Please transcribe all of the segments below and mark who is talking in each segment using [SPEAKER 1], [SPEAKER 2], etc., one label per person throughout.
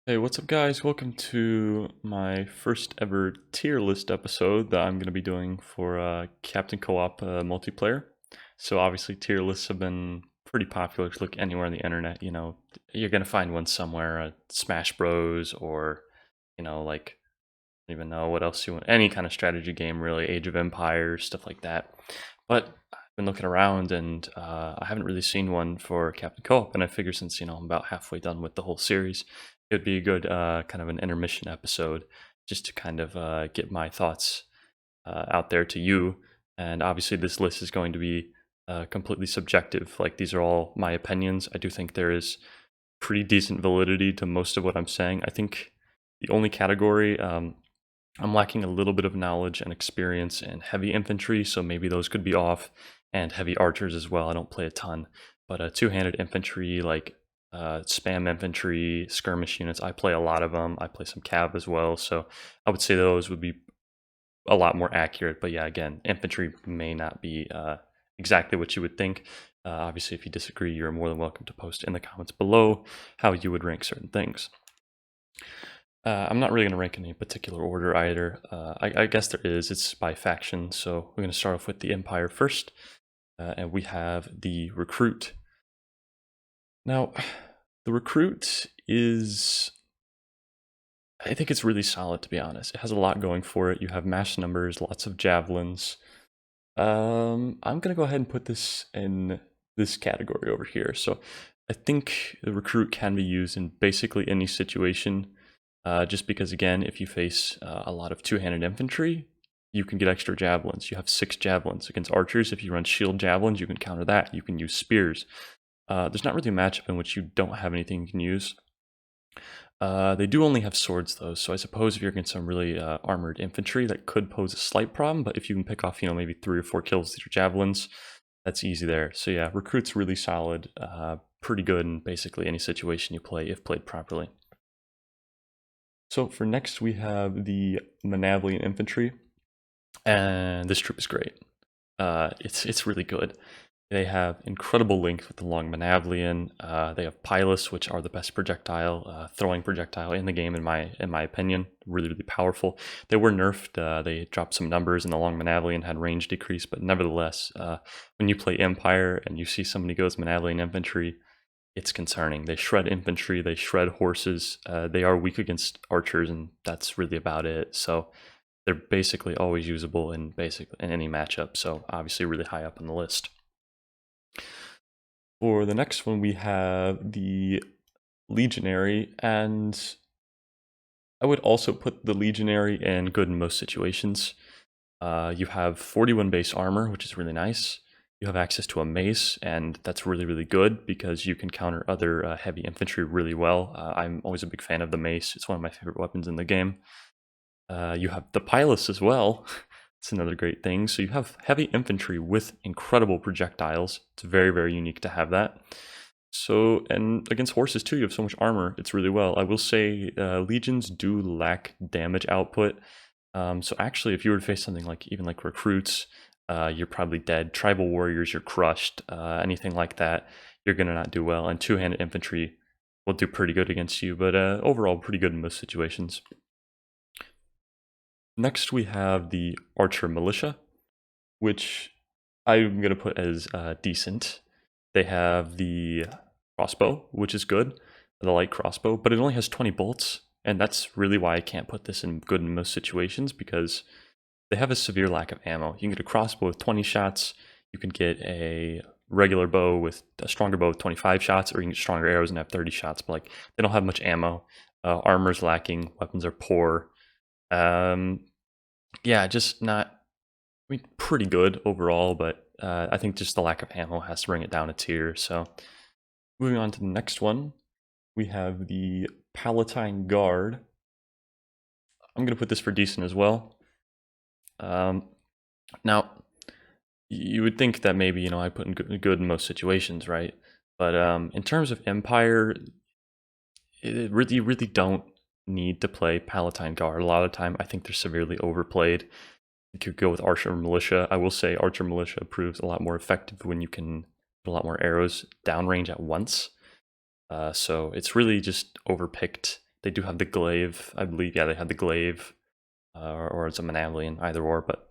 [SPEAKER 1] Hey, what's up, guys? Welcome to my first ever tier list episode that I'm going to be doing for Captain Co-op multiplayer. So obviously tier lists have been pretty popular. If you look anywhere on the internet, you're going to find one somewhere, Smash Bros. Or, like, I don't even know what else you want. Any kind of strategy game, really, Age of Empires, stuff like that. But I've been looking around and I haven't really seen one for Captain Co-op, and I figure since, I'm about halfway done with the whole series, it'd be a good kind of an intermission episode just to kind of get my thoughts out there to you. And obviously, this list is going to be completely subjective. Like, these are all my opinions. I do think there is pretty decent validity to most of what I'm saying. I think the only category I'm lacking a little bit of knowledge and experience in heavy infantry, so maybe those could be off, and heavy archers as well. I don't play a ton, but two-handed infantry, like spam infantry, skirmish units, I play a lot of them. I play some cav as well, so I would say those would be a lot more accurate. But yeah, again, infantry may not be exactly what you would think. Obviously, if you disagree, you're more than welcome to post in the comments below how you would rank certain things. I'm not really going to rank in any particular order either. I guess there is. It's by faction. So we're going to start off with the Empire first. And we have the Recruit. Now, the Recruit is... I think it's really solid, to be honest. It has a lot going for it. You have mass numbers, lots of javelins. I'm going to go ahead and put this in this category over here. So I think the Recruit can be used in basically any situation. Just because, again, if you face a lot of two-handed infantry, you can get extra javelins. You have 6 javelins. Against archers, if you run shield javelins, you can counter that. You can use spears. There's not really a matchup in which you don't have anything you can use. They do only have swords, though, so I suppose if you're against some really armored infantry, that could pose a slight problem, but if you can pick off, maybe 3 or 4 kills with your javelins, that's easy there. So yeah, Recruit's really solid, pretty good in basically any situation you play, if played properly. So for next, we have the Manavlian Infantry, and this troop is great. It's really good. They have incredible length with the long Manavlian. They have Pilus, which are the best projectile, throwing projectile in the game, in my opinion. Really, really powerful. They were nerfed. They dropped some numbers, and the long Manavlian had range decrease. But nevertheless, when you play Empire and you see somebody goes Manavlian Infantry, it's concerning. They shred infantry, they shred horses. They are weak against archers, and that's really about it. So they're basically always usable in any matchup. So obviously, really high up on the list. For the next one, we have the Legionary, and I would also put the Legionary in good in most situations. You have 41 base armor, which is really nice. You have access to a mace, and that's really, really good because you can counter other heavy infantry really well. I'm always a big fan of the mace. It's one of my favorite weapons in the game. You have the Pilus as well. It's another great thing. So you have heavy infantry with incredible projectiles. It's very, very unique to have that. So, and against horses too, you have so much armor. It's really well. I will say legions do lack damage output. So actually, if you were to face something like even like recruits, you're probably dead. Tribal warriors, you're crushed. Anything like that, you're gonna not do well. And two-handed infantry will do pretty good against you, but overall, pretty good in most situations. Next, we have the Archer Militia, which I'm gonna put as decent. They have the crossbow, which is good, the light crossbow, but it only has 20 bolts, and that's really why I can't put this in good in most situations, because they have a severe lack of ammo. You can get a crossbow with 20 shots, you can get a regular bow with a stronger bow with 25 shots, or you can get stronger arrows and have 30 shots, but like they don't have much ammo. Armor's lacking, weapons are poor. Yeah, just not, I mean, pretty good overall, but I think just the lack of ammo has to bring it down a tier. So moving on to the next one, we have the Palatine Guard. I'm going to put this for decent as well. Now, you would think that maybe, I put in good in most situations, right? But in terms of Empire, you really don't need to play Palatine Guard. A lot of the time, I think they're severely overplayed. You could go with Archer Militia. I will say Archer Militia proves a lot more effective when you can put a lot more arrows downrange at once. So it's really just overpicked They do have the glaive, I believe. Yeah, they have the glaive, or it's a Manavlian, either or. But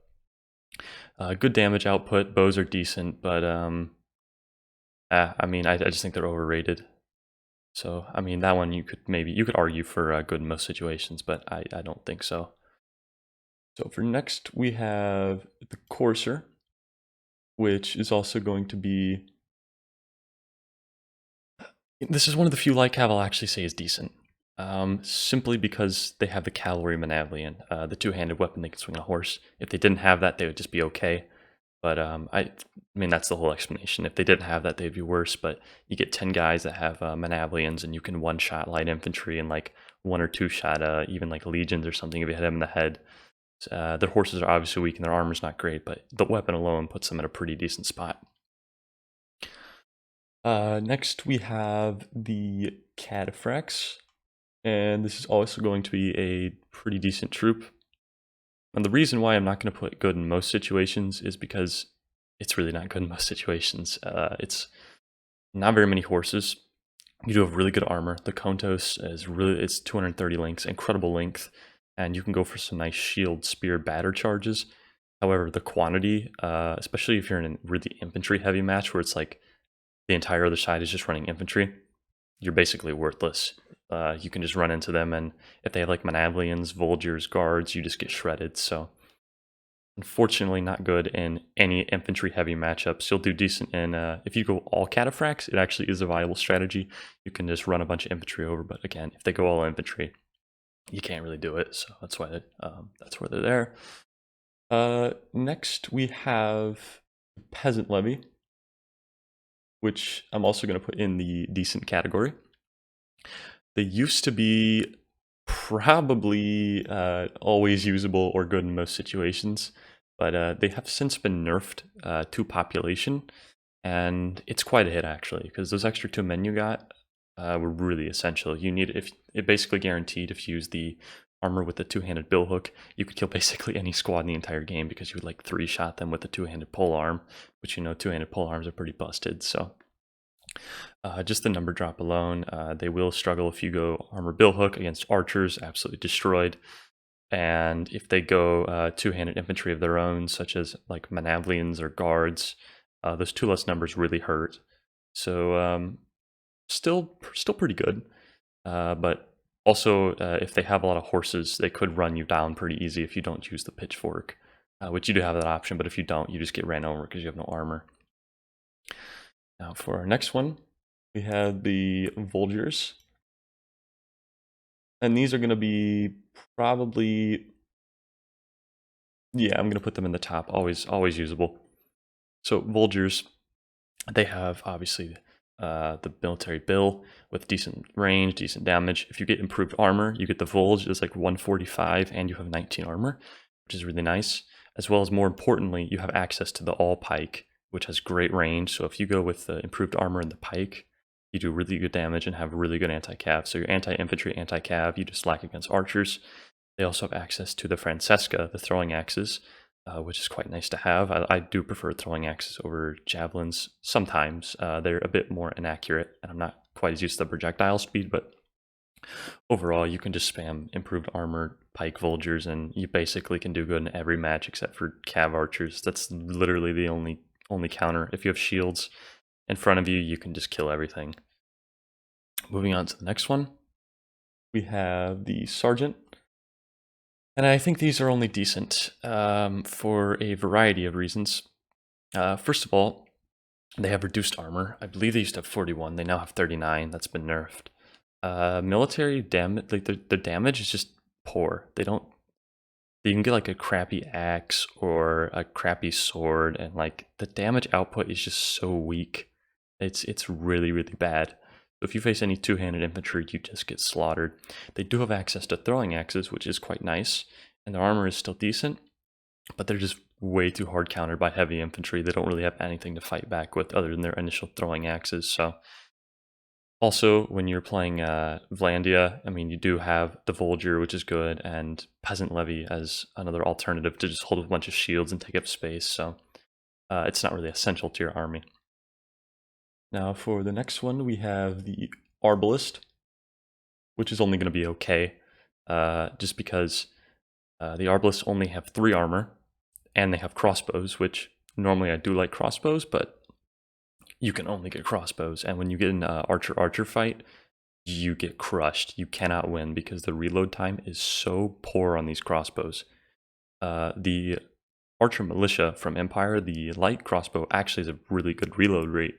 [SPEAKER 1] good damage output. Bows are decent, but I mean, I just think they're overrated. So I mean, that one you could argue for good in most situations, but I don't think so. So for next, we have the Courser, which is also going to be... This is one of the few light cav I'll actually say is decent. Simply because they have the Cavalry Manavlian, the two-handed weapon they can swing a horse. If they didn't have that, they would just be okay. But I mean, that's the whole explanation. If they didn't have that, they'd be worse. But you get 10 guys that have Manavlians, and you can one-shot light infantry and like one or two shot even like legions or something if you hit them in the head. Their horses are obviously weak and their armor's not great, but the weapon alone puts them in a pretty decent spot. Next, we have the Cataphracts, and this is also going to be a pretty decent troop. And the reason why I'm not going to put good in most situations is because it's really not good in most situations. It's not very many horses. You do have really good armor. The Kontos it's 230 links, incredible length, and you can go for some nice shield, spear, batter charges. However, the quantity, especially if you're in a really infantry heavy match where it's like the entire other side is just running infantry, you're basically worthless. You can just run into them, and if they have like Manavlians, Vulgars, Guards, you just get shredded. So unfortunately not good in any infantry heavy matchups. You'll do decent in, if you go all Cataphracts, it actually is a viable strategy. You can just run a bunch of infantry over, but again, if they go all infantry, you can't really do it. So that's why that's where they're there. Next we have Peasant Levy, which I'm also going to put in the decent category. They used to be probably always usable or good in most situations, but they have since been nerfed to population, and it's quite a hit actually, because those extra 2 men you got were really essential. It basically guaranteed if you use the armor with the two-handed bill hook, you could kill basically any squad in the entire game because you would like 3-shot them with the two-handed pole arm, which two-handed pole arms are pretty busted. So just the number drop alone, they will struggle if you go armor bill hook against archers, absolutely destroyed. And if they go two-handed infantry of their own, such as like Manavlians or Guards, those 2 less numbers really hurt. So still pretty good. But also, if they have a lot of horses, they could run you down pretty easy if you don't use the pitchfork, which you do have that option. But if you don't, you just get ran over because you have no armor. Now for our next one, we have the Vulgars. And these are going to be probably... Yeah, I'm going to put them in the top, always usable. So Vulgars, they have obviously the military bill with decent range, decent damage. If you get improved armor, you get the Vulge, it's like 145, and you have 19 armor, which is really nice. As well as, more importantly, you have access to the all pike, which has great range. So if you go with the improved armor and the pike, you do really good damage and have really good anti-cav. So you're anti-infantry, anti-cav, you just lack against archers. They also have access to the Francesca, the throwing axes, which is quite nice to have. I do prefer throwing axes over javelins sometimes. They're a bit more inaccurate, and I'm not quite as used to the projectile speed, but overall, you can just spam improved armor, pike, Vulgars, and you basically can do good in every match except for cav archers. That's literally the only counter. If you have shields in front of you, you can just kill everything. Moving on to the next one, we have the Sergeant. And I think these are only decent for a variety of reasons. First of all, they have reduced armor. I believe they used to have 41. They now have 39. That's been nerfed. Military damage, like the damage is just poor. You can get like a crappy axe or a crappy sword, and like the damage output is just so weak. It's really bad. So if you face any two-handed infantry, you just get slaughtered. They do have access to throwing axes, which is quite nice, and their armor is still decent, but they're just way too hard countered by heavy infantry. They don't really have anything to fight back with other than their initial throwing axes. So also, when you're playing Vlandia, I mean, you do have the Vulgar, which is good, and Peasant Levy as another alternative to just hold a bunch of shields and take up space. So it's not really essential to your army. Now for the next one, we have the Arbalist. which is only going to be okay, just because the Arbalists only have 3 armor, and they have crossbows, which normally I do like crossbows, but you can only get crossbows, and when you get in an archer-archer fight, you get crushed. You cannot win because the reload time is so poor on these crossbows. The Archer Militia from Empire, the light crossbow, actually has a really good reload rate.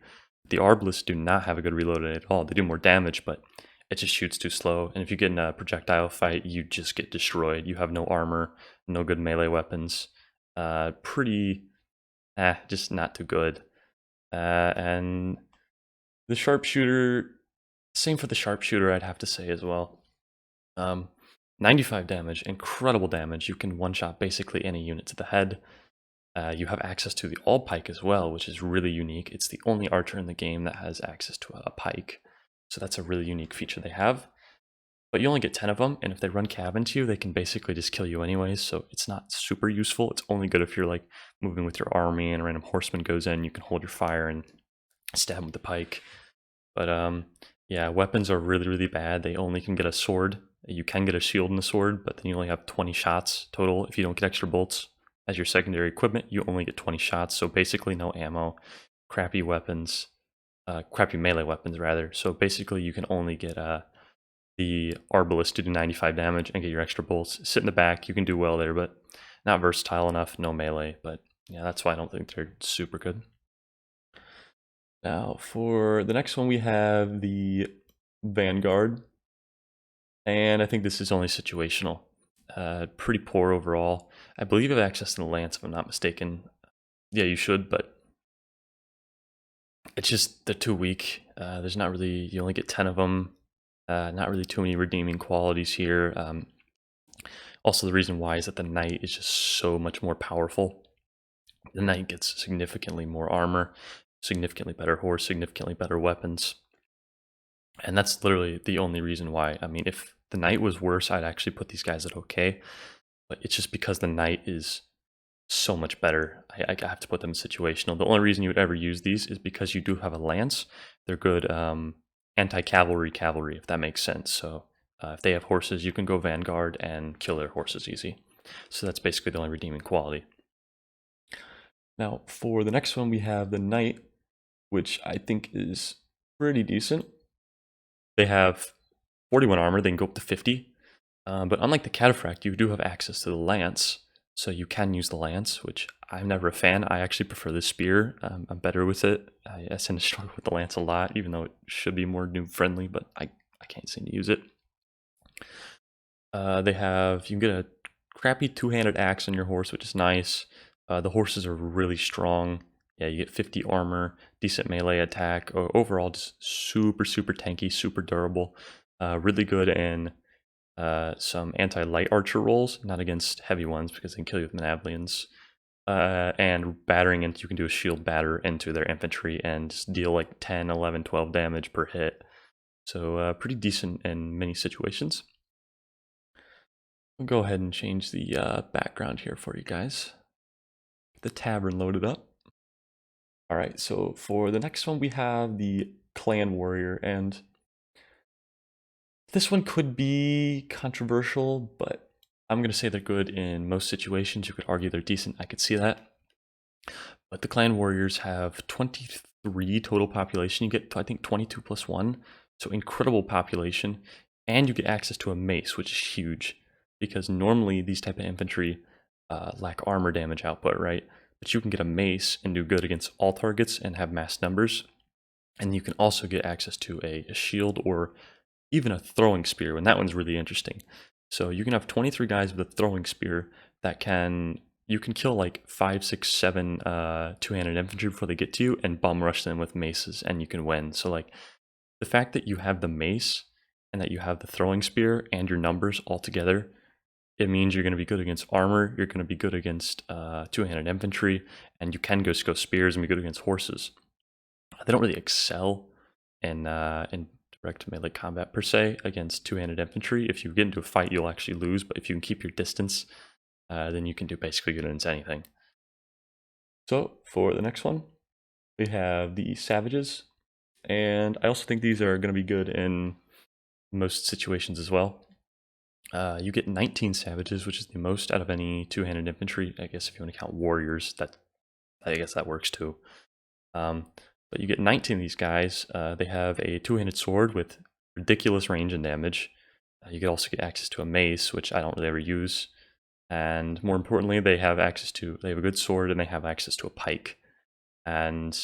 [SPEAKER 1] The Arbalists do not have a good reload rate at all. They do more damage, but it just shoots too slow. And if you get in a projectile fight, you just get destroyed. You have no armor, no good melee weapons. Just not too good. And the Sharpshooter, same for the Sharpshooter, I'd have to say as well. 95 damage, incredible damage. You can one-shot basically any unit to the head. You have access to the all pike as well, which is really unique. It's the only archer in the game that has access to a pike. So that's a really unique feature they have. But you only get 10 of them, and if they run cav into you, they can basically just kill you anyways, so it's not super useful. It's only good if you're like moving with your army and a random horseman goes in, you can hold your fire and stab him with the pike. But yeah, weapons are really, really bad. They only can get a sword. You can get a shield and a sword, but then you only have 20 shots total. If you don't get extra bolts as your secondary equipment, you only get 20 shots, so basically no ammo, crappy weapons, crappy melee weapons rather. So basically you can only get the Arbalist to do 95 damage and get your extra bolts. Sit in the back, you can do well there, but not versatile enough, no melee. But yeah, that's why I don't think they're super good. Now, for the next one, we have the Vanguard. And I think this is only situational. Pretty poor overall. I believe you have access to the Lance, if I'm not mistaken. Yeah, you should, but it's just, they're too weak. There's not really, you only get 10 of them. Not really too many redeeming qualities here. Also, the reason why is that the Knight is just so much more powerful. The Knight gets significantly more armor, significantly better horse, significantly better weapons. And that's literally the only reason why. I mean, if the Knight was worse, I'd actually put these guys at okay. But it's just because the Knight is so much better. I have to put them in situational. The only reason you would ever use these is because you do have a Lance. They're good anti-cavalry cavalry, if that makes sense. So if they have horses, you can go Vanguard and kill their horses easy. So that's basically the only redeeming quality. Now, for the next one, we have the Knight, which I think is pretty decent. They have 41 armor, they can go up to 50. But unlike the Cataphracts, you do have access to the Lance, so you can use the Lance, which I'm never a fan. I actually prefer the Spear. I'm better with it. I tend to struggle with the Lance a lot, even though it should be more noob-friendly, but I can't seem to use it. You can get a crappy two-handed axe on your horse, which is nice. The horses are really strong. Yeah, you get 50 armor, decent melee attack. Overall, just super, super tanky, super durable. Really good in some anti-light archer rolls, not against heavy ones because they can kill you with Manablians. And battering into, you can do a shield batter into their infantry and just deal like 10, 11, 12 damage per hit. So pretty decent in many situations. I'll go ahead and change the background here for you guys. Get the tavern loaded up. All right, so for the next one, we have the Klan Warrior, and this one could be controversial, but I'm going to say they're good in most situations. You could argue they're decent. I could see that. But the Klan Warriors have 23 total population. You get, I think, 22 plus 1. So incredible population. And you get access to a mace, which is huge. Because normally these type of infantry lack armor damage output, right? But you can get a mace and do good against all targets and have mass numbers. And you can also get access to a shield or even a throwing spear, and that one's really interesting. So you can have 23 guys with a throwing spear that you can kill like 5, 6, 7 two-handed infantry before they get to you and bum rush them with maces, and you can win. So like the fact that you have the mace and that you have the throwing spear and your numbers all together, it means you're going to be good against armor, you're going to be good against two-handed infantry, and you can go spears and be good against horses. They don't really excel in direct melee combat per se against two-handed infantry. If you get into a fight, you'll actually lose, but if you can keep your distance, then you can do basically good against anything. So for the next one, we have the Savages, and I also think these are going to be good in most situations as well. You get 19 savages, which is the most out of any two-handed infantry. I guess if you want to count warriors, I guess that works too. But you get 19 of these guys. They have a two-handed sword with ridiculous range and damage. You can also get access to a mace, which I don't really ever use. And more importantly, they have a good sword, and they have access to a pike. And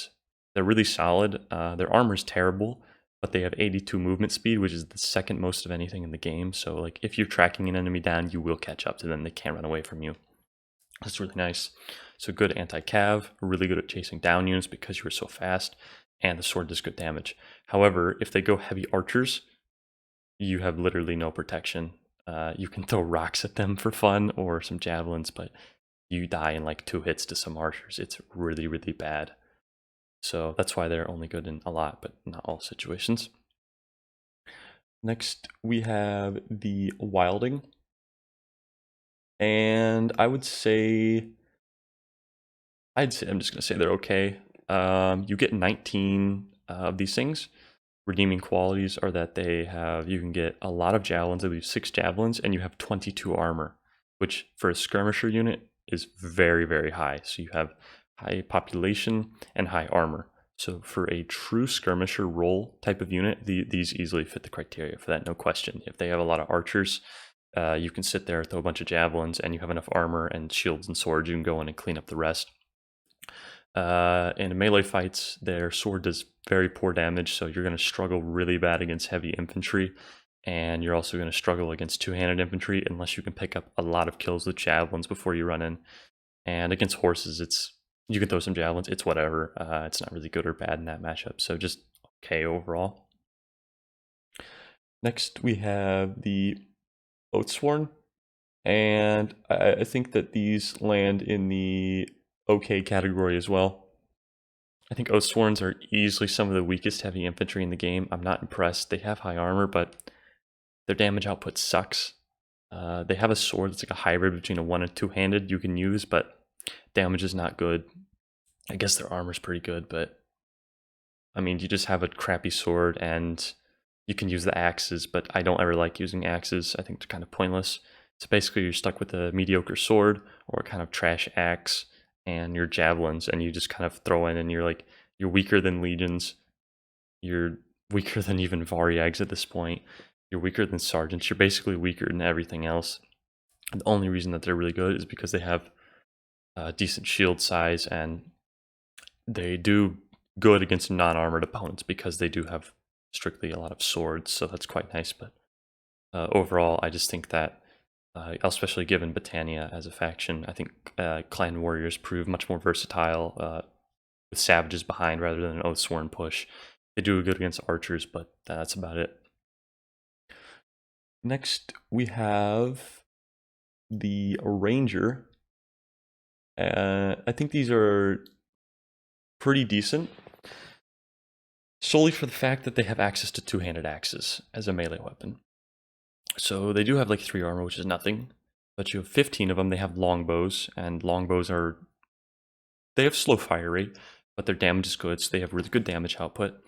[SPEAKER 1] they're really solid. Their armor is terrible, but they have 82 movement speed, which is the second most of anything in the game. So like if you're tracking an enemy down, you will catch up to them. They can't run away from you. That's really nice. So good anti-cav, really good at chasing down units because you were so fast, and the sword does good damage. However, if they go heavy archers, you have literally no protection. You can throw rocks at them for fun or some javelins, but you die in like 2 hits to some archers. It's really, really bad. So that's why they're only good in a lot, but not all situations. Next, we have the Wilding. And I'm just going to say they're okay. You get 19 of these things. Redeeming qualities are that you can get a lot of javelins, I believe 6 javelins, and you have 22 armor, which for a skirmisher unit is very, very high. So you have high population and high armor. So for a true skirmisher role type of unit, these easily fit the criteria for that, no question. If they have a lot of archers, you can sit there, throw a bunch of javelins, and you have enough armor and shields and swords, you can go in and clean up the rest. In melee fights, their sword does very poor damage, so you're going to struggle really bad against heavy infantry, and you're also going to struggle against two-handed infantry unless you can pick up a lot of kills with javelins before you run in. And against horses, you can throw some javelins, it's whatever. It's not really good or bad in that matchup, so just okay overall. Next, we have the Oatsworn, and I think that these land in the okay category as well. I think Oatsworns are easily some of the weakest heavy infantry in the game. I'm not impressed. They have high armor, but their damage output sucks. They have a sword that's like a hybrid between a one and two-handed you can use, but damage is not good. I guess their armor's pretty good, but I mean, you just have a crappy sword and you can use the axes, but I don't ever like using axes. I think they're kind of pointless. So basically you're stuck with a mediocre sword or a kind of trash axe and your javelins, and you just kind of throw in, and you're weaker than legions. You're weaker than even Varyags at this point. You're weaker than sergeants. You're basically weaker than everything else. And the only reason that they're really good is because they have decent shield size, and they do good against non-armored opponents because they do have strictly a lot of swords, so that's quite nice. But overall, I just think that, especially given Britannia as a faction, I think Clan Warriors prove much more versatile with savages behind rather than an Oatsworn push. They do good against archers, but that's about it. Next, we have the Ranger. I think these are pretty decent, solely for the fact that they have access to two-handed axes as a melee weapon. So they do have like 3 armor, which is nothing, but you have 15 of them. They have longbows, and longbows they have slow fire rate, but their damage is good, so they have really good damage output.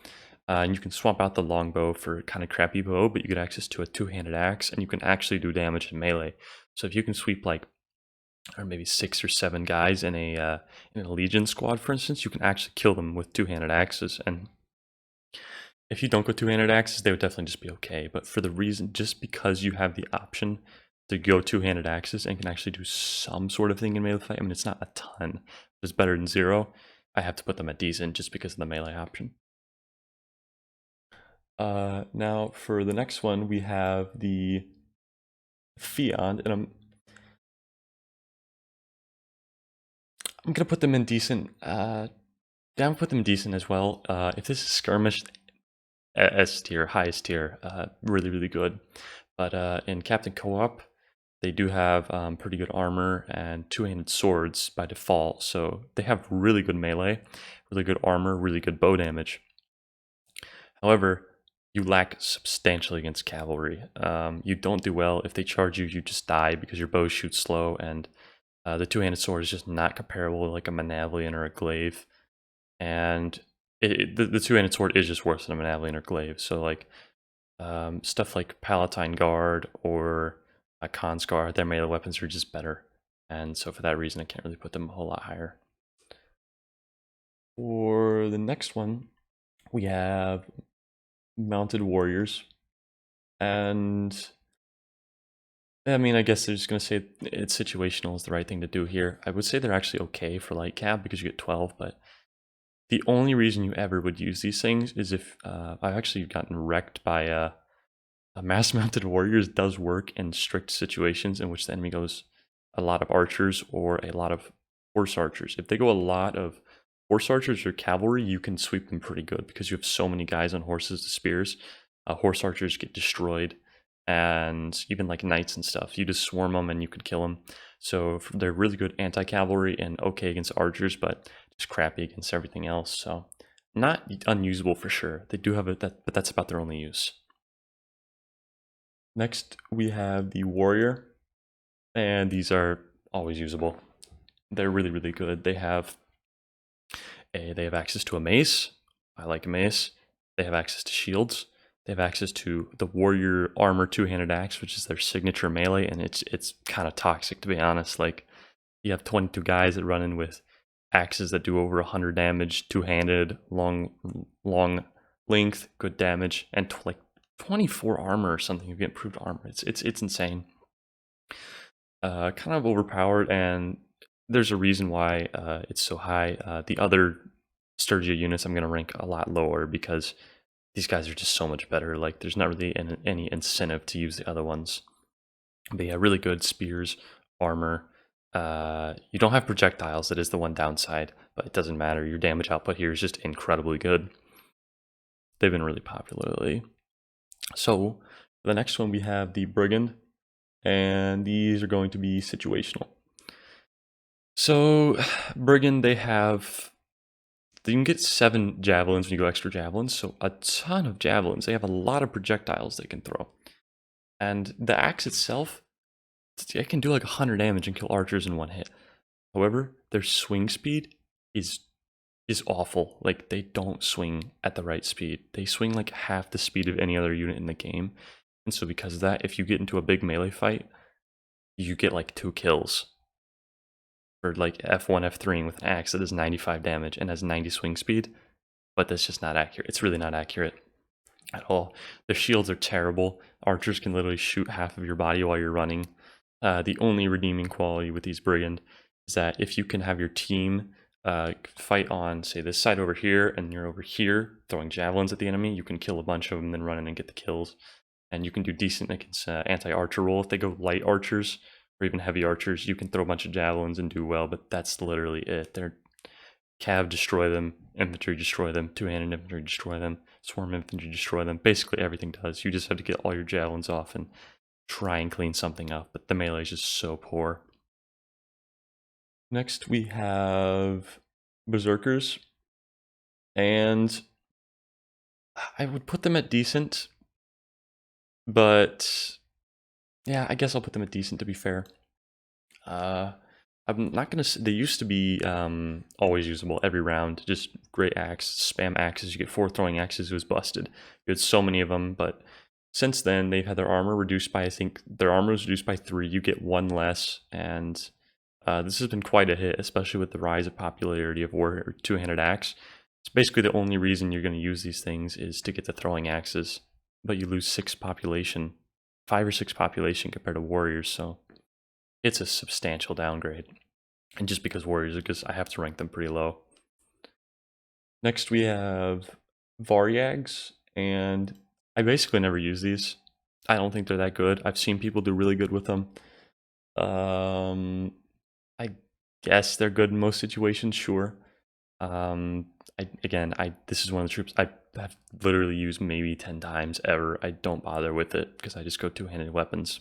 [SPEAKER 1] And you can swap out the longbow for a kind of crappy bow, but you get access to a two-handed axe, and you can actually do damage in melee. So if you can sweep or maybe 6 or 7 guys in a Legion squad, for instance, you can actually kill them with two-handed axes. And if you don't go two-handed axes, they would definitely just be okay. But for the reason, just because you have the option to go two-handed axes and can actually do some sort of thing in melee fight, I mean, it's not a ton, but it's better than 0. I have to put them at decent just because of the melee option. Now for the next one, we have the Fiend, and I'm gonna put them in decent. I'm gonna put them in decent as well. If this is skirmish, S tier, highest tier, really, really good. But in Captain Co-op, they do have pretty good armor and two-handed swords by default, so they have really good melee, really good armor, really good bow damage. However, you lack substantially against cavalry. You don't do well. If they charge you, you just die because your bow shoots slow, and the two-handed sword is just not comparable to like a Manavlian or a Glaive. And the two-handed sword is just worse than a Manavlian or Glaive. So like Stuff like Palatine Guard or a Khan's Guard, their melee weapons are just better. And so for that reason, I can't really put them a whole lot higher. For the next one, we have Mounted Warriors. And I mean, I guess they're just going to say it's situational is the right thing to do here. I would say they're actually okay for light cab because you get 12, but the only reason you ever would use these things is if I've actually gotten wrecked by a mass mounted warriors does work in strict situations in which the enemy goes a lot of archers or a lot of horse archers. If they go a lot of horse archers or cavalry, you can sweep them pretty good because you have so many guys on horses to spears. Horse archers get destroyed, and even like knights and stuff, you just swarm them and you could kill them. So they're really good anti-cavalry and okay against archers, but just crappy against everything else. So not unusable for sure. They do have it, but that's about their only use. Next, we have the warrior, and these are always usable. They're really, really good. They have access to a mace. I like a mace. They have access to shields. They have access to the warrior armor two-handed axe, which is their signature melee, and it's kind of toxic, to be honest. Like, you have 22 guys that run in with axes that do over 100 damage, two-handed, long length, good damage, and like 24 armor or something. You get improved armor. It's insane. Kind of overpowered, and there's a reason why it's so high. The other Sturgia units I'm going to rank a lot lower because these guys are just so much better. Like, there's not really any incentive to use the other ones. But yeah, really good spears, armor. You don't have projectiles. That is the one downside, but it doesn't matter. Your damage output here is just incredibly good. They've been really popular lately. So the next one, we have the Brigand, and these are going to be situational. So Brigand, they can get 7 javelins when you go extra javelins, so a ton of javelins. They have a lot of projectiles they can throw. And the axe itself, it can do like 100 damage and kill archers in one hit. However, their swing speed is awful. Like, they don't swing at the right speed. They swing like half the speed of any other unit in the game. And so because of that, if you get into a big melee fight, you get like 2 kills. For like F1, F3 with an axe that does 95 damage and has 90 swing speed, but that's just not accurate. It's really not accurate at all. The shields are terrible. Archers can literally shoot half of your body while you're running. The only redeeming quality with these Brigand is that if you can have your team fight on, say, this side over here, and you're over here throwing javelins at the enemy, you can kill a bunch of them, then run in and get the kills. And you can do decent against anti-archer roll. If they go light archers, or even heavy archers, you can throw a bunch of javelins and do well, but that's literally it. They're cav destroy them, infantry destroy them, two-handed infantry destroy them, swarm infantry destroy them. Basically everything does. You just have to get all your javelins off and try and clean something up, but the melee is just so poor. Next we have Berserkers, and I would put them at decent, but yeah, I guess I'll put them at decent to be fair. I'm not gonna. They used to be always usable every round. Just great axe, spam axes. You get 4 throwing axes. It was busted. You had so many of them, but since then they've had their armor reduced by, I think their armor was reduced by 3. You get 1 less, and this has been quite a hit, especially with the rise of popularity of warrior two-handed axe. It's basically the only reason you're going to use these things is to get the throwing axes, but you lose 6 population, 5 or 6 population compared to warriors, so it's a substantial downgrade. And just because warriors, because I have to rank them pretty low. Next we have Varyags, and I basically never use these. I don't think they're that good. I've seen people do really good with them. I guess they're good in most situations, sure. This is one of the troops I've literally used maybe 10 times ever. I don't bother with it because I just go two-handed weapons.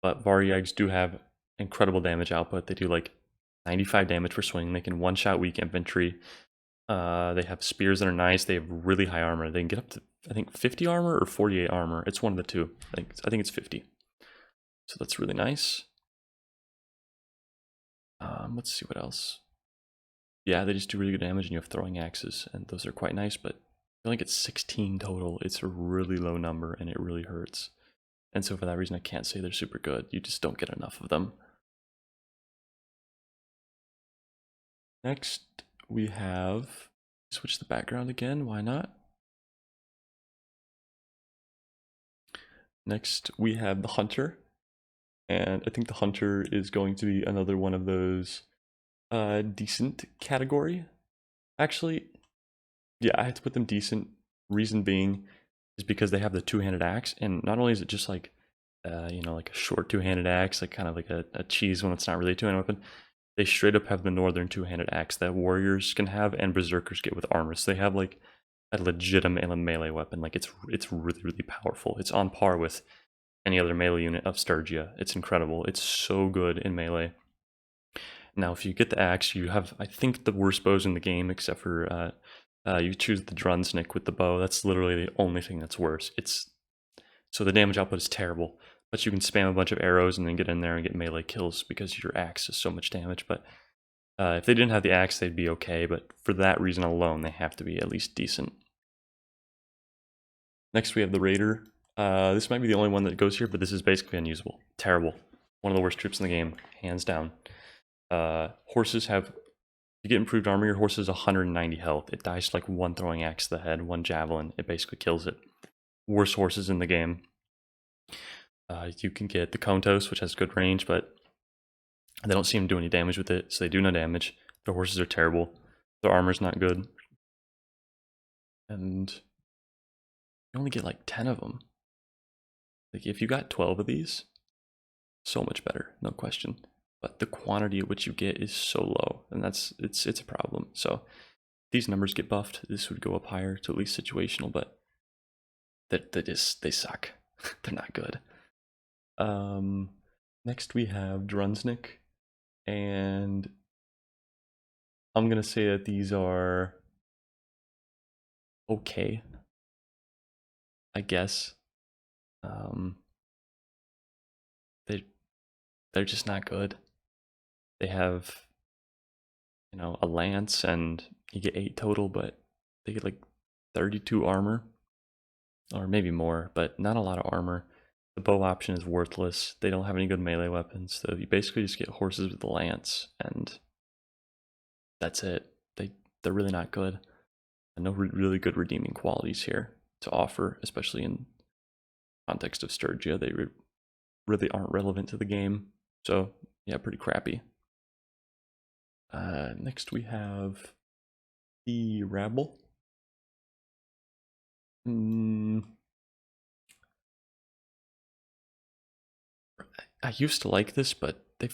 [SPEAKER 1] But Varyags do have incredible damage output. They do like 95 damage per swing. They can one-shot weak infantry. They have spears that are nice. They have really high armor. They can get up to, I think, 50 armor or 48 armor. It's one of the two. I think it's 50. So that's really nice. Let's see what else. Yeah, they just do really good damage, and you have throwing axes, and those are quite nice, but I think it's 16 total. It's a really low number and it really hurts. And so for that reason, I can't say they're super good. You just don't get enough of them. Next, we have, switch the background again, why not? Next, we have the Hunter. And I think the Hunter is going to be another one of those decent category. Actually, yeah, I had to put them decent. Reason being is because they have the two-handed axe, and not only is it just like, you know, like a short two-handed axe, like kind of like a cheese when it's not really a two-handed weapon. They straight up have the northern two-handed axe that warriors can have and berserkers get with armor. So they have like a legitimate melee weapon. Like it's really, really powerful. It's on par with any other melee unit of Sturgia. It's incredible. It's so good in melee. Now, if you get the axe, you have, I think, the worst bows in the game, except for you choose the Drunsnick with the bow. That's literally the only thing that's worse. So the damage output is terrible, but you can spam a bunch of arrows and then get in there and get melee kills because your axe is so much damage. But if they didn't have the axe, they'd be okay, but for that reason alone, they have to be at least decent. Next, we have the Raider. This might be the only one that goes here, but this is basically unusable. Terrible. One of the worst troops in the game, hands down. Horses have, you get improved armor, your horse has 190 health. It dies to like one throwing axe to the head, one javelin. It basically kills it. Worst horses in the game. You can get the Kontos, which has good range, but they don't seem to do any damage with it, so they do no damage. Their horses are terrible. Their armor's not good. And you only get like 10 of them. Like if you got 12 of these, so much better, no question. But the quantity at which you get is so low, and it's a problem. So if these numbers get buffed, this would go up higher to at least situational, but they suck. They're not good. Next we have Drunsnick, and I'm gonna say that these are okay, I guess. They're just not good. They have, you know, a lance, and you get 8 total, but they get like 32 armor, or maybe more, but not a lot of armor. The bow option is worthless. They don't have any good melee weapons, so you basically just get horses with the lance, and that's it. They're really not good. And no really good redeeming qualities here to offer, especially in context of Sturgia. They really aren't relevant to the game. So yeah, pretty crappy. Next we have the Rabble. I used to like this, but they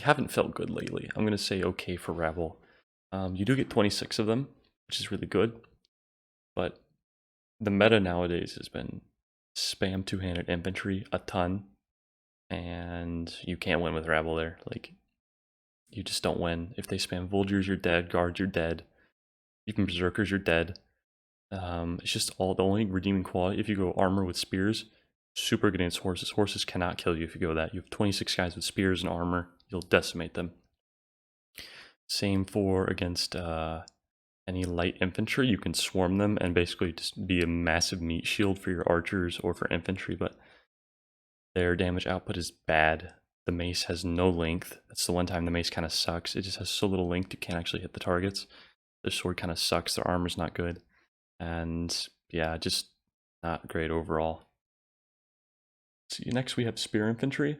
[SPEAKER 1] haven't felt good lately. I'm gonna say okay for Rabble. You do get 26 of them, which is really good, but the meta nowadays has been spam two-handed infantry a ton, and you can't win with Rabble there. Like, you just don't win. If they spam Vulgars, you're dead. Guards, you're dead. Even Berserkers, you're dead. It's just the only redeeming quality. If you go armor with spears, super good against horses. Horses cannot kill you if you go that. You have 26 guys with spears and armor. You'll decimate them. Same for against any light infantry. You can swarm them and basically just be a massive meat shield for your archers or for infantry, but their damage output is bad. The mace has no length. That's the one time the mace kind of sucks. It just has so little length you can't actually hit the targets. Their sword kind of sucks. Their armor's not good. And yeah, just not great overall. So next we have spear infantry,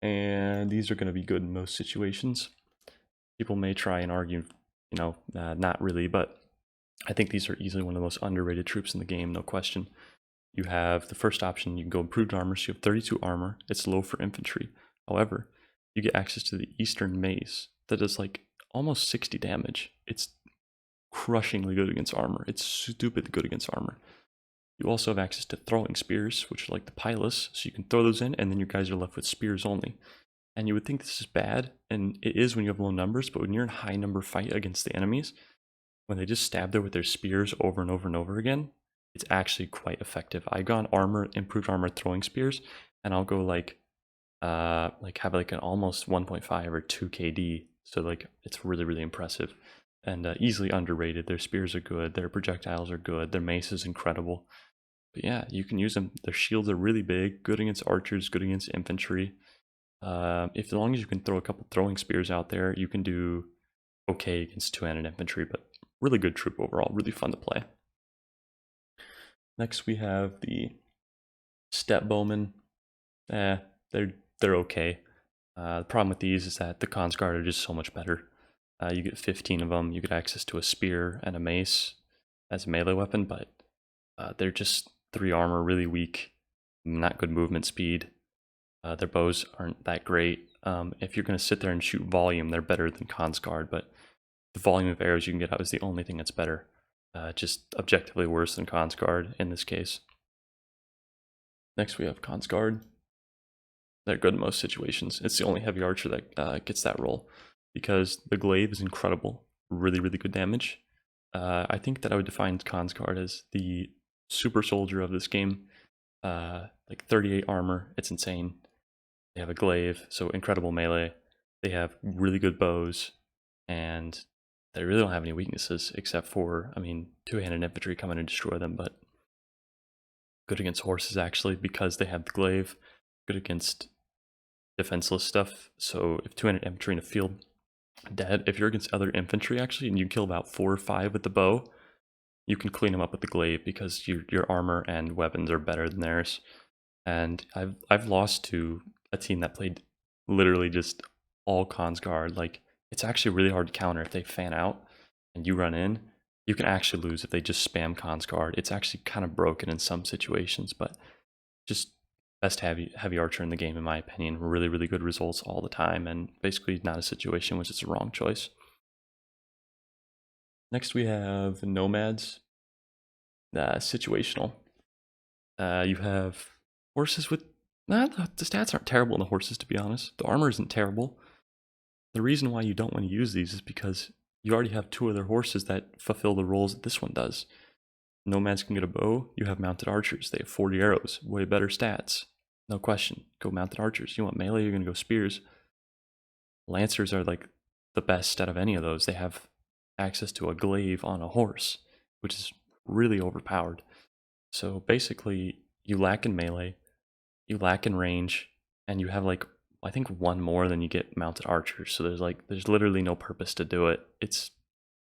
[SPEAKER 1] and these are going to be good in most situations. People may try and argue, you know, not really, but I think these are easily one of the most underrated troops in the game, no question. You have the first option, you can go improved armor, so you have 32 armor. It's low for infantry. However, you get access to the Eastern Mace that does like almost 60 damage. It's crushingly good against armor. It's stupid good against armor. You also have access to throwing spears, which are like the Pilus, so you can throw those in, and then your guys are left with spears only. And you would think this is bad, and it is when you have low numbers, but when you're in high number fight against the enemies, when they just stab there with their spears over and over and over again, it's actually quite effective. I've gone armor, improved armor throwing spears, and I'll go like have like an almost 1.5 or 2 KD, so like it's really, really impressive. and easily underrated. Their spears are good, their projectiles are good, their mace is incredible. But yeah, you can use them. Their shields are really big, good against archers, good against infantry. If as long as you can throw a couple throwing spears out there, you can do okay against two-handed infantry, but really good troop overall, really fun to play. Next we have the Step Bowman. They're okay. The problem with these is that the Consguard are just so much better. You get 15 of them, you get access to a spear and a mace as a melee weapon, but they're just 3 armor, really weak, not good movement speed. Their bows aren't that great. If you're going to sit there and shoot volume, they're better than Consguard, but the volume of arrows you can get out is the only thing that's better. Just objectively worse than Consguard in this case. Next we have Consguard. They're good in most situations. It's the only heavy archer that gets that role, because the glaive is incredible, really good damage. I think that I would define Consguard as the super soldier of this game. Like 38 armor, it's insane. They have a glaive, so incredible melee. They have really good bows, and they really don't have any weaknesses except for, I mean, two-handed infantry come in and destroy them, but good against horses actually because they have the glaive, good against defenseless stuff. So if two-handed infantry in a field dead, if you're against other infantry actually and you kill about 4 or 5 with the bow, you can clean them up with the glaive because your armor and weapons are better than theirs. And I've lost to a team that played literally just all Consguard. Like, it's actually really hard to counter if they fan out and you run in. You can actually lose if they just spam Consguard. It's actually kind of broken in some situations, but just best heavy archer in the game in my opinion. Really good results all the time, and basically not a situation which is a wrong choice. Next we have Nomads. Situational. You have horses with... the stats aren't terrible in the horses, to be honest. The armor isn't terrible. The reason why you don't want to use these is because you already have 2 other horses that fulfill the roles that this one does. Nomads can get a bow, you have mounted archers. They have 40 arrows, way better stats. No question, go mounted archers. You want melee, you're going to go spears. Lancers are like the best out of any of those. They have access to a glaive on a horse, which is really overpowered. So basically, you lack in melee, you lack in range, and you have like, I think 1 more than you get mounted archers. So there's literally no purpose to do it. It's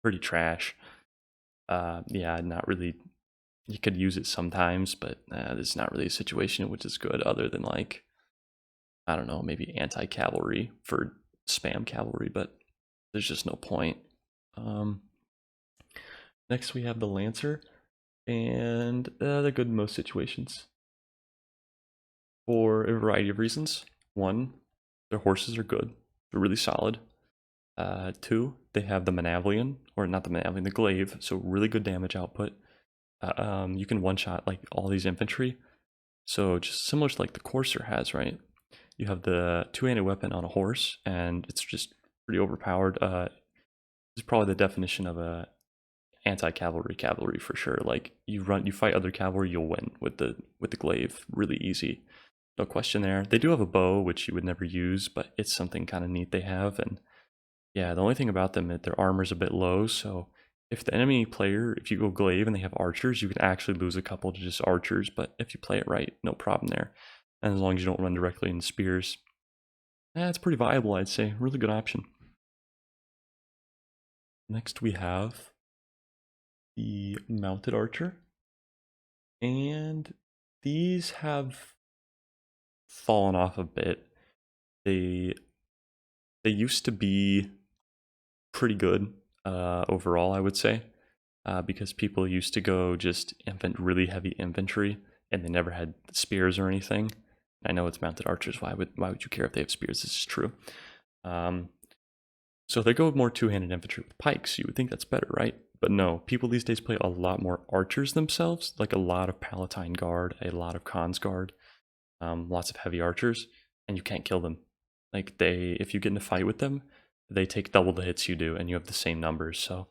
[SPEAKER 1] pretty trash. Yeah, not really. You could use it sometimes, but this is not really a situation which is good other than, like, I don't know, maybe anti-cavalry for spam cavalry, but there's just no point. Next we have the Lancer, and they're good in most situations for a variety of reasons. 1, their horses are good, they're really solid. 2, they have the Manavlian, or not the Manavlian, the glaive, so really good damage output. You can one-shot like all these infantry, so just similar to like the Courser has, right? You have the 2-handed weapon on a horse, and it's just pretty overpowered. This is probably the definition of a anti-cavalry cavalry for sure. Like, you fight other cavalry, you'll win with the glaive, really easy, no question there. They do have a bow, which you would never use, but it's something kind of neat they have. And yeah, the only thing about them is their armor's a bit low, so if the enemy player, if you go glaive and they have archers, you can actually lose a couple to just archers, but if you play it right, no problem there. And as long as you don't run directly into spears, it's pretty viable, I'd say. Really good option. Next we have the mounted archer, and these have fallen off a bit. They used to be pretty good overall, I would say, because people used to go just really heavy infantry, and they never had spears or anything. I know it's mounted archers. Why would you care if they have spears? This is true. So they go with more 2-handed infantry with pikes. You would think that's better, right? But no, people these days play a lot more archers themselves, like a lot of Palatine Guard, a lot of Consguard, lots of heavy archers, and you can't kill them. Like, if you get in a fight with them, they take double the hits you do, and you have the same numbers. So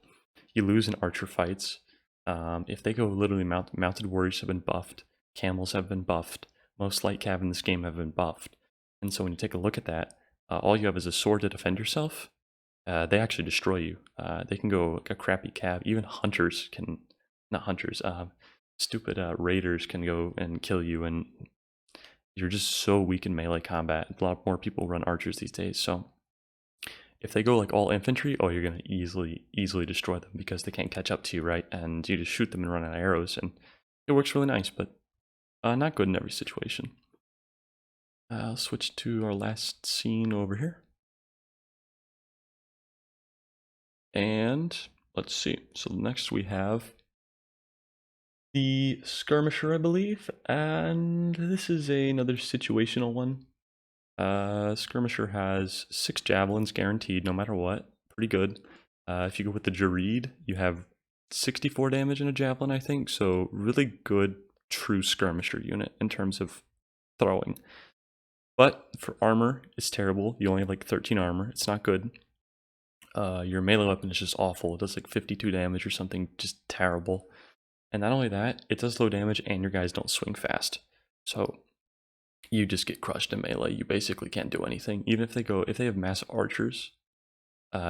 [SPEAKER 1] you lose in archer fights. If they go literally mounted warriors have been buffed, camels have been buffed, most light cav in this game have been buffed. And so when you take a look at that, all you have is a sword to defend yourself, they actually destroy you. They can go like a crappy cab. Even hunters can, not hunters, stupid raiders can go and kill you, and you're just so weak in melee combat. A lot more people run archers these days, so if they go like all infantry, oh, you're gonna easily destroy them because they can't catch up to you, right? And you just shoot them and run out of arrows, and it works really nice, but not good in every situation. I'll switch to our last scene over here. And let's see. So next we have the Skirmisher, I believe, and this is another situational one. Skirmisher has 6 javelins guaranteed no matter what. Pretty good. If you go with the Jareed, you have 64 damage in a javelin, I think, so really good true Skirmisher unit in terms of throwing. But for armor, it's terrible. You only have like 13 armor. It's not good. Your melee weapon is just awful. It does like 52 damage or something, just terrible. And not only that, it does low damage and your guys don't swing fast. So you just get crushed in melee. You basically can't do anything. Even if they have mass archers,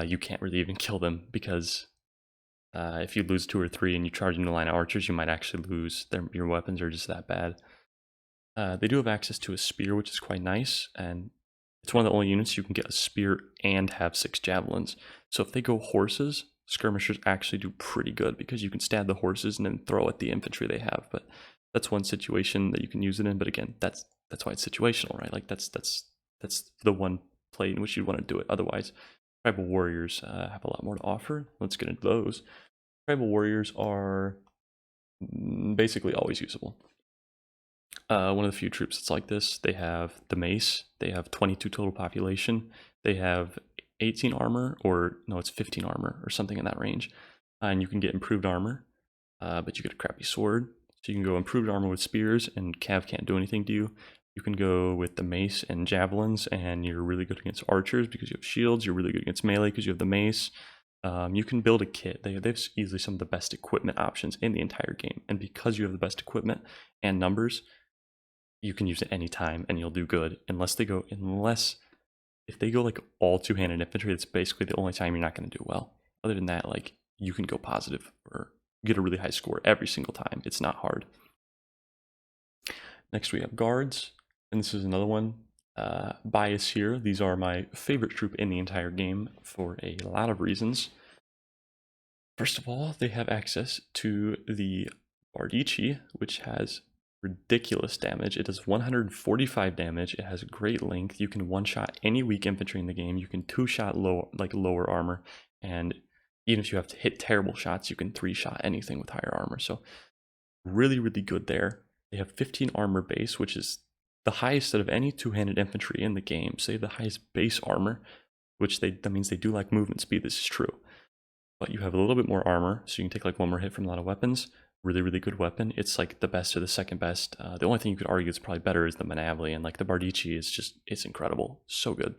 [SPEAKER 1] you can't really even kill them because if you lose 2 or 3 and you charge into a line of archers, you might actually lose. Your weapons are just that bad. They do have access to a spear, which is quite nice, and it's one of the only units you can get a spear and have 6 javelins. So if they go horses, skirmishers actually do pretty good because you can stab the horses and then throw at the infantry they have. But that's one situation that you can use it in. But again, that's why it's situational, right? Like that's the one play in which you want to do it. Otherwise, tribal warriors have a lot more to offer. Let's get into those. Tribal warriors are basically always usable. One of the few troops that's like this. They have the mace. They have 22 total population. They have 18 armor, or no, it's 15 armor or something in that range. And you can get improved armor, but you get a crappy sword. So you can go improved armor with spears, and cav can't do anything to you. You can go with the mace and javelins, and you're really good against archers because you have shields. You're really good against melee because you have the mace. You can build a kit. They have easily some of the best equipment options in the entire game. And because you have the best equipment and numbers, you can use it anytime and you'll do good. Unless if they go like all 2-handed infantry, that's basically the only time you're not going to do well. Other than that, like, you can go positive or get a really high score every single time. It's not hard. Next we have guards, and this is another one. Bias here. These are my favorite troop in the entire game for a lot of reasons. First of all, they have access to the Bardici, which has ridiculous damage. It does 145 damage. It has great length. You can one-shot any weak infantry in the game. You can 2-shot lower armor, and even if you have to hit terrible shots, you can 3-shot anything with higher armor. So really, really good there. They have 15 armor base, which is the highest out of any 2-handed infantry in the game. So they have the highest base armor, which that means they do like movement speed. This is true. But you have a little bit more armor, so you can take like 1 more hit from a lot of weapons. Really, really good weapon. It's like the best or the second best. The only thing you could argue is probably better is the Manavli, and like the Bardici is just, it's incredible. So good.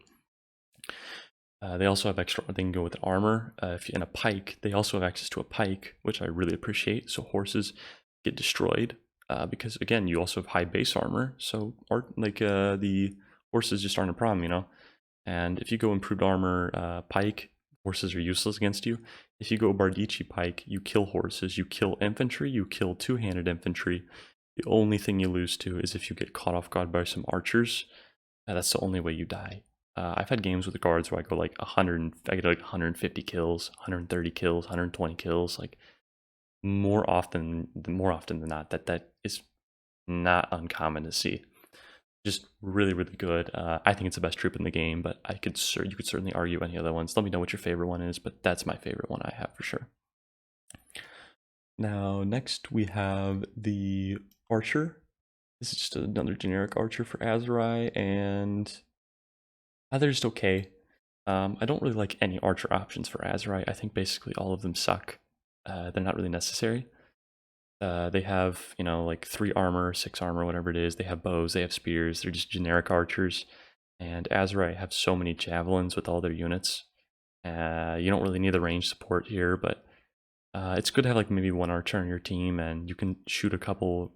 [SPEAKER 1] They also have extra, they can go with armor. If you're in a pike, they also have access to a pike, which I really appreciate. So horses get destroyed because, again, you also have high base armor. So the horses just aren't a problem, you know? And if you go improved armor pike, horses are useless against you. If you go Bardici pike, you kill horses, you kill infantry, you kill 2-handed infantry. The only thing you lose to is if you get caught off guard by some archers. That's the only way you die. I've had games with the guards where I go like 100, I get like 150 kills, 130 kills, 120 kills, like more often than not. That is not uncommon to see. Just really, really good. I think it's the best troop in the game, but you could certainly argue any other ones. Let me know what your favorite one is, but that's my favorite one I have for sure. Now, next we have the archer. This is just another generic archer for Azurai, and they're just okay. I don't really like any archer options for Azurai. I think basically all of them suck. They're not really necessary. They have, like 3 armor, 6 armor, whatever it is. They have bows, they have spears. They're just generic archers. And Azurai have so many javelins with all their units. You don't really need the range support here, but it's good to have like maybe 1 archer on your team, and you can shoot a couple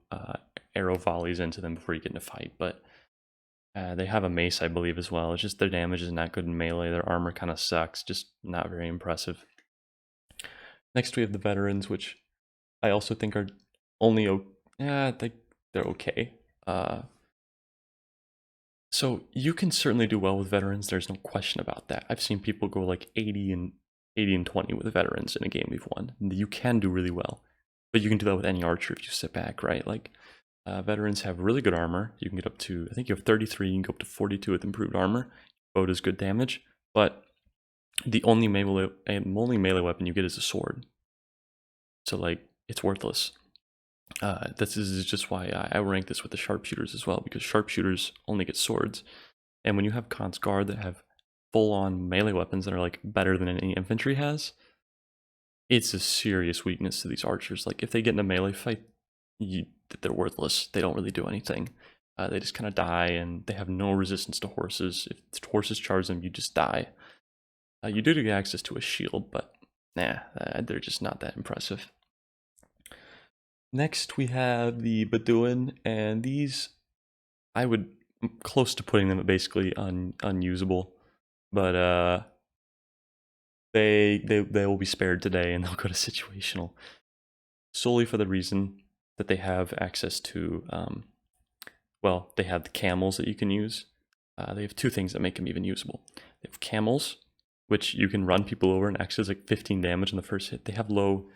[SPEAKER 1] arrow volleys into them before you get in a fight. But They have a mace, I believe, as well. It's just their damage is not good in melee. Their armor kind of sucks, just not very impressive. Next, we have the veterans, which I also think are only yeah, they're okay. So you can certainly do well with veterans. There's no question about that. I've seen people go like 80 and 20 with veterans in a game we've won. You can do really well, but you can do that with any archer if you sit back, right? Like veterans have really good armor. You can get up to, I think you have 33. You can go up to 42 with improved armor. Bow does good damage, but the only melee weapon you get is a sword. So like it's worthless. This is just why I rank this with the sharpshooters as well, because sharpshooters only get swords. And when you have Khan's Guard that have full-on melee weapons that are like better than any infantry has, it's a serious weakness to these archers. Like if they get in a melee fight, they're worthless. They don't really do anything. They just kind of die, and they have no resistance to horses. If horses charge them, you just die. You do get access to a shield, but nah, they're just not that impressive. Next, we have the Bethuan, and these, I would close to putting them basically unusable, but they will be spared today, and they'll go to situational solely for the reason that they have access to. Well, they have the camels that you can use. They have two things that make them even usable. They have camels, which you can run people over and access like 15 damage in the first hit. They have low,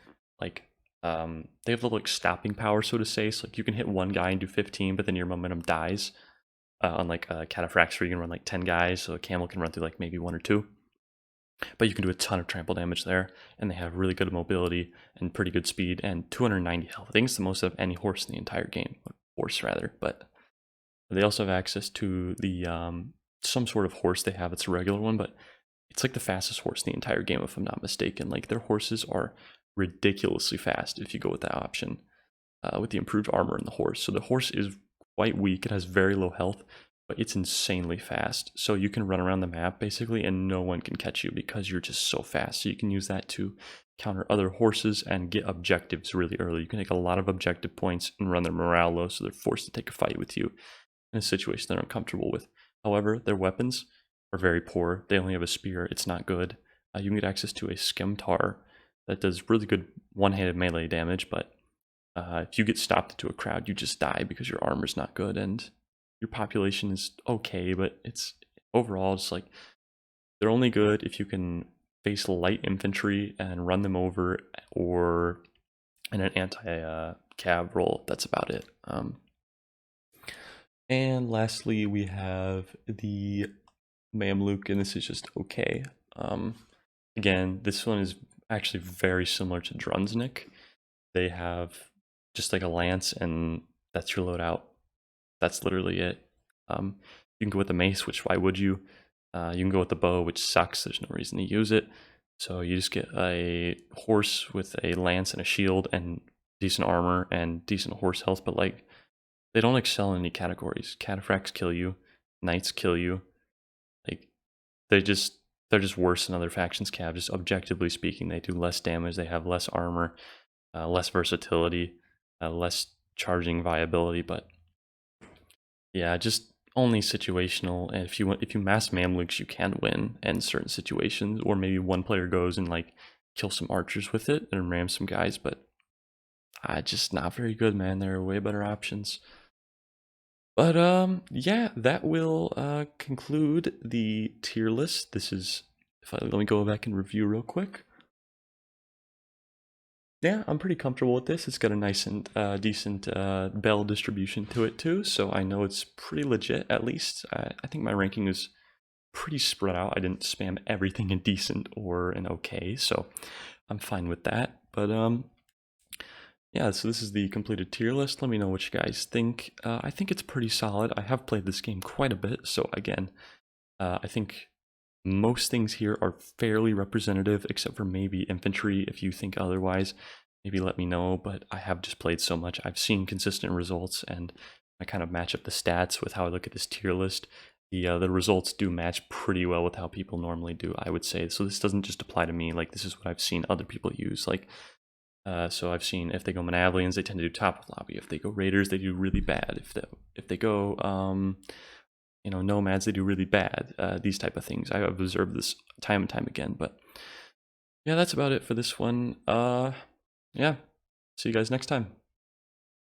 [SPEAKER 1] like they have little like stopping power, so to say. So like you can hit one guy and do 15, but then your momentum dies. Unlike Cataphracts, where you can run like 10 guys, so a camel can run through like maybe 1 or 2. But you can do a ton of trample damage there, and they have really good mobility and pretty good speed and 290 health. I think it's the most of any horse in the entire game, horse rather. But they also have access to the some sort of horse they have. It's a regular one, but it's like the fastest horse in the entire game, if I'm not mistaken. Like their horses are ridiculously fast if you go with that option, with the improved armor in the horse. So the horse is quite weak. It has very low health, but it's insanely fast. So you can run around the map basically, and no one can catch you because you're just so fast. So you can use that to counter other horses and get objectives really early. You can take a lot of objective points and run their morale low, so they're forced to take a fight with you in a situation they're uncomfortable with. However, their weapons are very poor. They only have a spear. It's not good. You can get access to a scimitar that does really good one-handed melee damage, but if you get stopped into a crowd, you just die because your armor's not good, and your population is okay, but it's overall just like they're only good if you can face light infantry and run them over, or in an anti-cav roll. That's about it. And lastly, we have the Mamluk, and this is just okay. Again, this one is actually very similar to Drunsnick. They have just like a lance, and that's your loadout. That's literally it. You can go with the mace, which why would you? You can go with the bow, which sucks. There's no reason to use it. So you just get a horse with a lance and a shield and decent armor and decent horse health, but like they don't excel in any categories. Cataphracts kill you, knights kill you. Like they're just worse than other factions cav. Just objectively speaking, they do less damage. They have less armor, less versatility, less charging viability. But yeah, just only situational. And if you mass Mamluks, you can win in certain situations, or maybe one player goes and like kill some archers with it and ram some guys. But just not very good, man. There are way better options. But yeah, that will conclude the tier list. This is, let me go back and review real quick. Yeah, I'm pretty comfortable with this. It's got a nice and decent bell distribution to it too, so I know it's pretty legit. At least I think my ranking is pretty spread out. I didn't spam everything in decent or in okay, so I'm fine with that. But yeah, so this is the completed tier list. Let me know what you guys think. I think it's pretty solid. I have played this game quite a bit, so again, I think most things here are fairly representative, except for maybe infantry. If you think otherwise, maybe let me know, but I have just played so much. I've seen consistent results, and I kind of match up the stats with how I look at this tier list. The results do match pretty well with how people normally do, I would say. So this doesn't just apply to me. Like, this is what I've seen other people use. Like, so I've seen if they go Manavlians, they tend to do top of lobby. If they go Raiders, they do really bad. If they go you know, Nomads, they do really bad. These type of things. I've observed this time and time again. But yeah, that's about it for this one. Yeah, see you guys next time.